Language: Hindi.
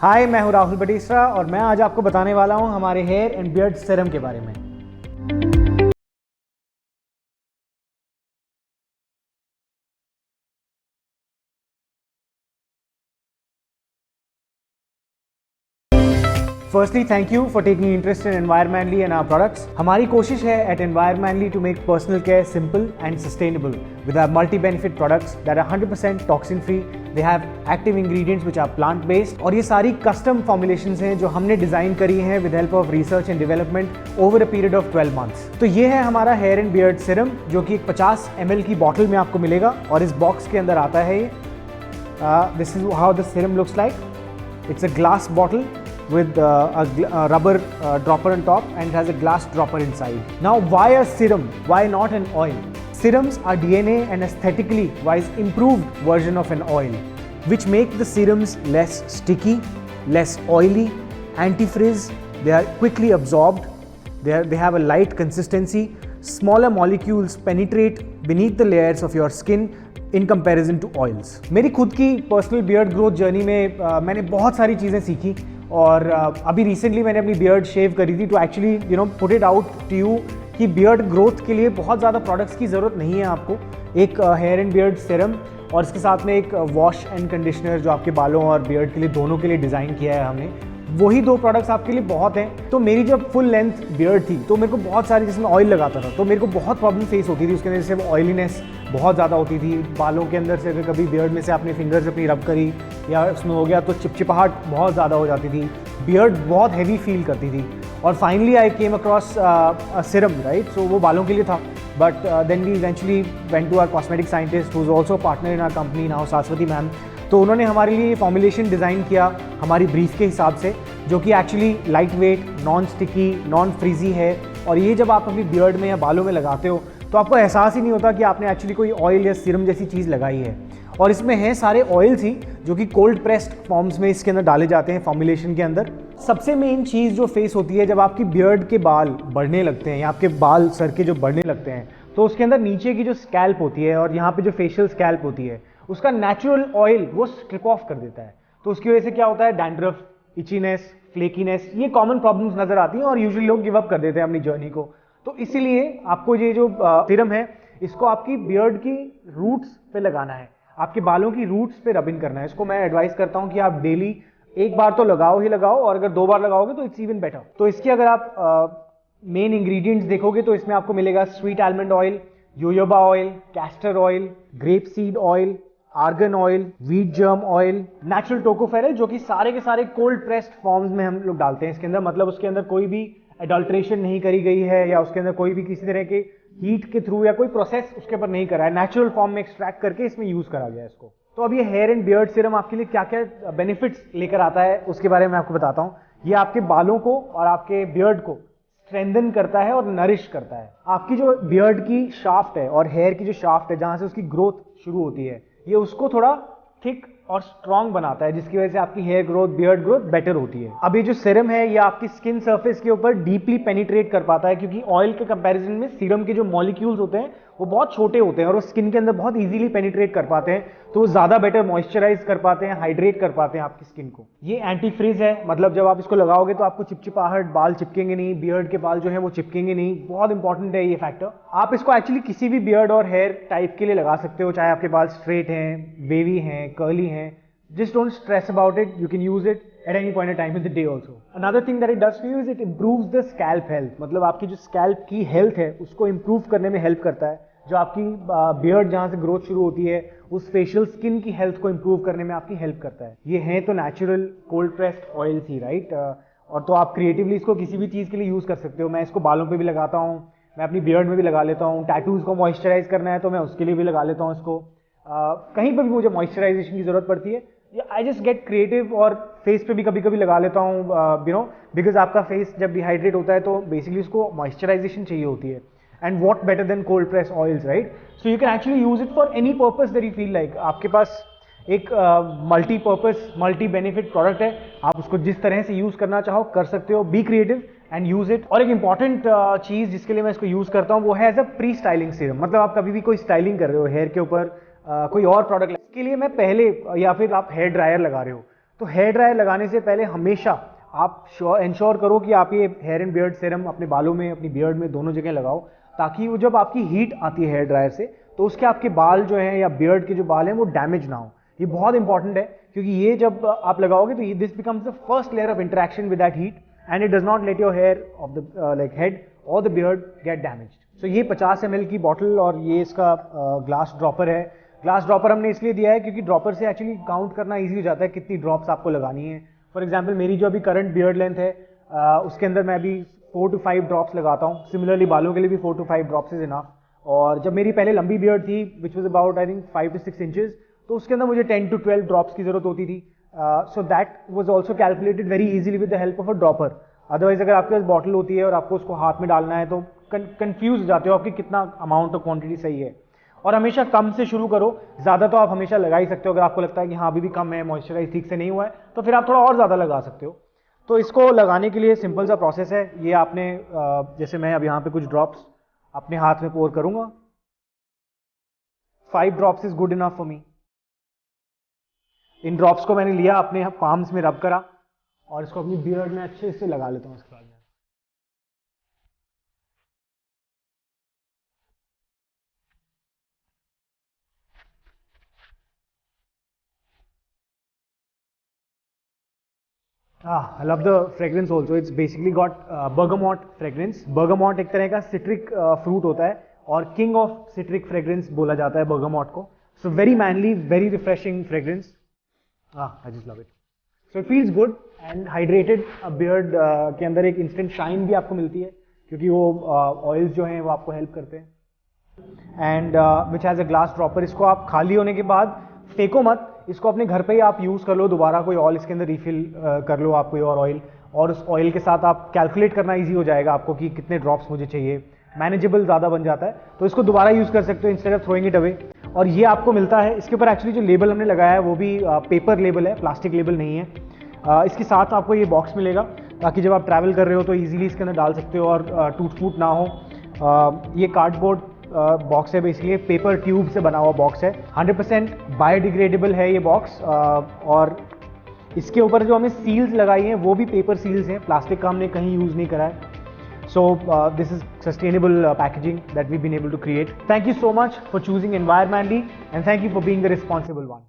हाय, मैं हूं राहुल बटीसरा और मैं आज आपको बताने वाला हूं हमारे हेयर एंड बियर्ड सीरम के बारे में। Firstly, thank you for taking interest in Environmentally and our products. हमारी कोशिश है at Environmentally to make personal care simple and sustainable with our multi-benefit products that are 100% toxin-free. They have active ingredients which are plant-based और ये सारी custom formulations हैं जो हमने डिज़ाइन करी हैं with help of research and development over a period of 12 months. तो ये है हमारा hair and beard serum जो कि एक 50 ml की बॉटल में आपको मिलेगा और इस बॉक्स के अंदर आता है ये. This is how the serum looks like. It's a glass bottle with a rubber dropper on top and it has a glass dropper inside. Now, why a serum? Why not an oil? Serums are DNA and aesthetically wise improved version of an oil, which make the serums less sticky, less oily, anti-frizz. They are quickly absorbed. They have a light consistency. Smaller molecules penetrate beneath the layers of your skin in comparison to oils. मेरी खुद की पर्सनल बियर्ड ग्रोथ जर्नी में मैंने बहुत सारी चीज़ें सीखी और अभी रिसेंटली मैंने अपनी बियर्ड शेव करी थी to actually put it out to you कि बियर्ड ग्रोथ के लिए बहुत ज़्यादा प्रोडक्ट्स की ज़रूरत नहीं है आपको. एक हेयर एंड बियर्ड सीरम और इसके साथ में एक वॉश एंड कंडीशनर जो आपके बालों और बियर्ड के लिए दोनों के लिए डिज़ाइन किया है हमने, वही दो प्रोडक्ट्स आपके लिए बहुत हैं. तो मेरी जब फुल लेंथ बियर्ड थी तो मेरे को बहुत सारी, जिसमें ऑयल लगाता था तो मेरे को बहुत प्रॉब्लम फेस होती थी उसके अंदर. जैसे ऑयलीनेस बहुत ज़्यादा होती थी बालों के अंदर से, अगर कभी बियर्ड में से आपने फिंगर्स अपनी रब करी या उसमें हो गया तो चिपचिपाहट बहुत ज़्यादा हो जाती थी, बियर्ड बहुत हैवी फील करती थी. और finally I came across serum, right. So वो बालों के लिए था, but then we eventually went to our cosmetic scientist who is also partner in our company now, Shashwati ma'am. तो उन्होंने हमारे लिए ये फॉर्मुलेशन डिज़ाइन किया हमारी ब्रीफ के हिसाब से, जो कि actually light weight, non sticky, non frizzy है. और ये जब आप अपनी बियर्ड में या बालों में लगाते हो तो आपको एहसास ही नहीं होता कि आपने एक्चुअली कोई ऑयल या सीरम जैसी चीज़ लगाई है. और इसमें हैं सारे ऑयल्स ही जो कि कोल्ड प्रेस्ड फॉर्म्स में इसके अंदर डाले जाते हैं फॉर्मुलेशन के अंदर. सबसे मेन चीज़ जो फेस होती है जब आपकी बियर्ड के बाल बढ़ने लगते हैं या आपके बाल सर के जो बढ़ने लगते हैं तो उसके अंदर नीचे की जो स्कैल्प होती है और यहाँ पे जो फेशियल स्कैल्प होती है उसका नेचुरल ऑयल वो स्ट्रिप ऑफ कर देता है. तो उसकी वजह से क्या होता है, डैंड्रफ, इचीनेस, फ्लेकीनेस, ये कॉमन प्रॉब्लम्स नजर आती हैं और यूजुअली लोग गिव अप कर देते हैं अपनी जर्नी को. तो इसीलिए आपको ये जो सीरम है इसको आपकी बियर्ड की रूट्स पे लगाना है, आपके बालों की रूट्स पे रब इन करना है. इसको मैं एडवाइस करता हूं कि आप डेली एक बार तो लगाओ ही लगाओ और अगर 2 बार लगाओगे तो इट्स इवन बेटर. तो इसकी अगर आप मेन इंग्रेडिएंट्स देखोगे तो इसमें आपको मिलेगा sweet almond oil, jojoba oil, castor oil, grape seed oil, argan oil, wheat germ oil, natural tocopherol, जो कि सारे के सारे कोल्ड प्रेस्ड फॉर्म्स में हम लोग डालते हैं इसके अंदर. मतलब उसके अंदर कोई भी एडल्ट्रेशन नहीं करी गई है या उसके अंदर कोई भी किसी तरह के हीट के थ्रू या कोई प्रोसेस उसके ऊपर नहीं करा है, नेचुरल फॉर्म में एक्सट्रैक्ट करके इसमें यूज करा गया है इसको. तो अब ये हेयर एंड बियर्ड सीरम आपके लिए क्या क्या बेनिफिट्स लेकर आता है उसके बारे में आपको बताता हूँ. ये आपके बालों को और आपके बियर्ड को स्ट्रेंथन करता है और नरिश करता है. आपकी जो बियर्ड की शाफ्ट है और हेयर की जो शाफ्ट है जहां से उसकी ग्रोथ शुरू होती है, ये उसको थोड़ा थिक और स्ट्रांग बनाता है, जिसकी वजह से आपकी hair growth, beard growth better होती है. अब ये जो सीरम है ये आपकी स्किन सरफेस के ऊपर डीपली पेनिट्रेट कर पाता है क्योंकि ऑयल के कंपैरिजन में सीरम के जो मॉलिक्यूल्स होते हैं वो बहुत छोटे होते हैं और वो स्किन के अंदर बहुत इजीली पेनिट्रेट कर पाते हैं. तो वो ज्यादा बेटर मॉइस्चराइज कर पाते हैं, हाइड्रेट कर पाते हैं आपकी स्किन को. ये एंटी फ्रीज है, मतलब जब आप इसको लगाओगे तो आपको चिपचिपाहट, बाल चिपकेंगे नहीं, बियर्ड के बाल जो है वो चिपकेंगे नहीं. बहुत इंपॉर्टेंट है ये फैक्टर. आप इसको एक्चुअली किसी भी बियर्ड और हेयर टाइप के लिए लगा सकते हो, चाहे आपके बाल स्ट्रेट हैं, वेवी हैं, कर्ली हैं. Just don't stress about it. You can use it at any point in time in the day also. Another thing that it does for you is it improves the scalp health. मतलब आपकी जो scalp की health है उसको improve करने में help करता है. जो आपकी beard जहाँ से growth शुरू होती है उस facial skin की health को improve करने में आपकी help करता है. ये है तो natural cold pressed oils ही, right? और तो आप creatively इसको किसी भी चीज़ के लिए use कर सकते हो. मैं इसको बालों पे भी लगाता हूँ, मैं अपनी beard में भी लगा लेता हूँ. टैटूज को moisturize करना है तो मैं उसके लिए भी लगा लेता हूँ इसको. कहीं पर भी मुझे moisturization की जरूरत पड़ती है आई जस्ट गेट क्रिएटिव और फेस पे भी कभी कभी लगा लेता हूँ, बिकॉज आपका फेस जब डिहाइड्रेट होता है तो बेसिकली उसको मॉइस्चराइजेशन चाहिए होती है. And what better than cold press oils, right. So you can actually use it for any purpose that you feel like. आपके पास एक मल्टीपर्पस, मल्टी बेनिफिट प्रोडक्ट है, आप उसको जिस तरह से यूज करना चाहो कर सकते हो. Be creative and use it. और एक इंपॉर्टेंट चीज जिसके लिए मैं इसको यूज करता हूँ वो है as a pre styling serum. मतलब आप कभी भी कोई स्टाइलिंग कर रहे हो हेयर के ऊपर, कोई और प्रोडक्ट के लिए मैं पहले, या फिर आप हेयर ड्रायर लगा रहे हो तो हेयर ड्रायर लगाने से पहले हमेशा आप इंश्योर करो कि आप ये हेयर एंड बियर्ड सीरम अपने बालों में, अपनी बियर्ड में, दोनों जगह लगाओ, ताकि वो जब आपकी हीट आती है हेयर ड्रायर से तो उसके आपके बाल जो हैं या बियर्ड के जो बाल हैं वो डैमेज ना हो। ये बहुत इंपॉर्टेंट है क्योंकि ये जब आप लगाओगे तो this becomes the first layer of interaction with that heat and it does not let your hair off the like head और the beard get damaged. So ये 50 ml की बॉटल और ये इसका ग्लास ड्रॉपर है। ग्लास ड्रॉपर हमने इसलिए दिया है क्योंकि ड्रॉपर से एक्चुअली काउंट करना ईजी हो जाता है कितनी ड्रॉप्स आपको लगानी है। फॉर एग्जाम्पल मेरी जो अभी करंट बियर्ड लेंथ है उसके अंदर मैं अभी 4 to 5 ड्रॉप्स लगाता हूँ। सिमिलरली बालों के लिए भी 4 to 5 ड्रॉप्स इज इनफ। और जब मेरी पहले लंबी बियर्ड थी which was about I think 5 to 6 inches, तो उसके अंदर मुझे 10 to 12 ड्रॉप्स की जरूरत होती थी। So that was also calculated very easily with the help of a dropper. Otherwise अगर आपके पास बॉटल होती है और आपको उसको हाथ में डालना है तो कंफ्यूज हो जाते हो आपकी कितना अमाउंट और क्वांटिटी सही है। और हमेशा कम से शुरू करो, ज़्यादा तो आप हमेशा लगा ही सकते हो। अगर आपको लगता है कि हाँ अभी भी कम है, मॉइस्चराइज ठीक से नहीं हुआ है, तो फिर आप थोड़ा और ज़्यादा लगा सकते हो। तो इसको लगाने के लिए सिंपल सा प्रोसेस है। ये आपने जैसे मैं अब यहाँ पे कुछ ड्रॉप्स अपने हाथ में पोर करूँगा। 5 drops is good enough for me. In drops को मैंने लिया, अपने पाम्स में रब करा और इसको अपनी बियर्ड में अच्छे से लगा लेता हूँ। इसके बाद I love the fragrance also. It's basically got bergamot fragrance. Bergamot एक तरह का citric fruit होता है और king of citric fragrance बोला जाता है bergamot को. So very manly, very refreshing fragrance. I just love it. So it feels good and hydrated. Beard के अंदर एक instant shine भी आपको मिलती है क्योंकि वो oils जो हैं वो आपको help करते हैं. And which has a glass dropper. इसको आप खाली होने के बाद फेंको मत, इसको अपने घर पे ही आप यूज़ कर लो, दोबारा कोई ऑयल इसके अंदर रिफिल कर लो आप कोई और ऑयल, और उस ऑयल के साथ आप कैलकुलेट करना इजी हो जाएगा आपको कि कितने ड्रॉप्स मुझे चाहिए। मैनेजेबल ज़्यादा बन जाता है, तो इसको दोबारा यूज़ कर सकते हो instead of throwing it away. और ये आपको मिलता है, इसके ऊपर एक्चुअली जो लेबल हमने लगाया है वो भी पेपर लेबल है, प्लास्टिक लेबल नहीं है। इसके साथ आपको ये बॉक्स मिलेगा ताकि जब आप ट्रैवल कर रहे हो तो ईजिली इसके अंदर डाल सकते हो और टूट फूट ना हो। ये कार्डबोर्ड बॉक्स है, बेसिकली पेपर ट्यूब से बना हुआ बॉक्स है। 100% बायोडिग्रेडेबल है ये बॉक्स। और इसके ऊपर जो हमें सील्स लगाई हैं वो भी पेपर सील्स हैं, प्लास्टिक का हमने कहीं यूज़ नहीं करा है। So this is sustainable packaging that we been able to create. Thank you so much for choosing environmentally and thank you for being the responsible one.